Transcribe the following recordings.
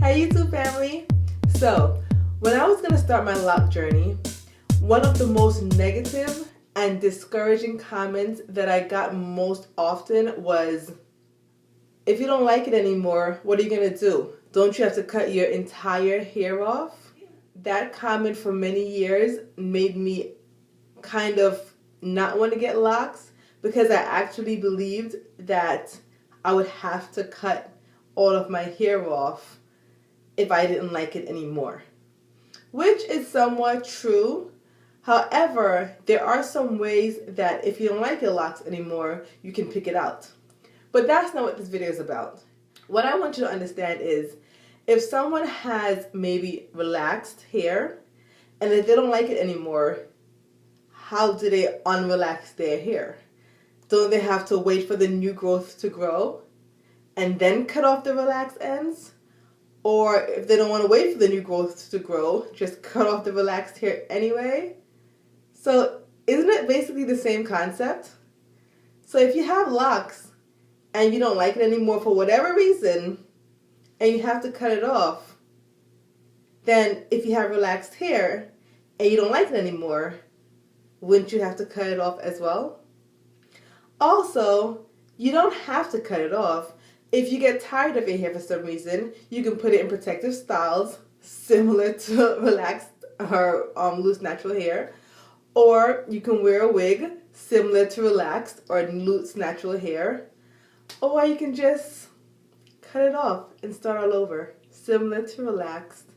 Hey YouTube family! So, when I was going to start my lock journey, one of the most negative and discouraging comments that I got most often was, if you don't like it anymore, what are you going to do? Don't you have to cut your entire hair off? That comment for many years made me kind of not want to get locks because I actually believed that I would have to cut all of my hair off if I didn't like it anymore, which is somewhat true. However, there are some ways that if you don't like your locks anymore, you can pick it out. But that's not what this video is about. What I want you to understand is, if someone has maybe relaxed hair, and if they don't like it anymore, how do they unrelax their hair? Don't they have to wait for the new growth to grow and then cut off the relaxed ends? Or if they don't want to wait for the new growth to grow, just cut off the relaxed hair anyway? So isn't it basically the same concept? So if you have locks and you don't like it anymore for whatever reason, and you have to cut it off, then if you have relaxed hair and you don't like it anymore, wouldn't you have to cut it off as well? Also, you don't have to cut it off. If you get tired of your hair for some reason, you can put it in protective styles similar to relaxed or loose natural hair. Or you can wear a wig similar to relaxed or loose natural hair. Or you can just cut it off and start all over, similar to relaxed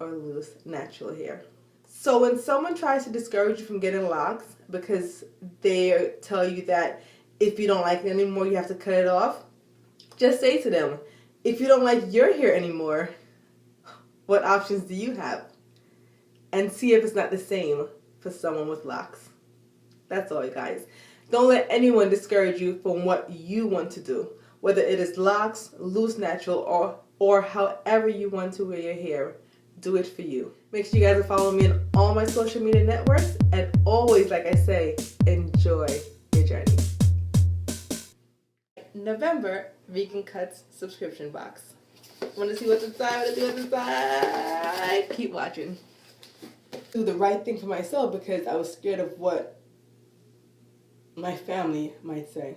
or loose natural hair. So when someone tries to discourage you from getting locks because they tell you that if you don't like it anymore, you have to cut it off, just say to them, if you don't like your hair anymore, what options do you have? And see if it's not the same for someone with locks. That's all, guys. Don't let anyone discourage you from what you want to do, whether it is locks, loose natural, or however you want to wear your hair. Do it for you. Make sure you guys are following me on all my social media networks, and always, like I say, enjoy your journey. November Vegan Cuts subscription box. Want to see what's inside? Want to see what's inside? Keep watching. Do the right thing for myself because I was scared of what my family might say.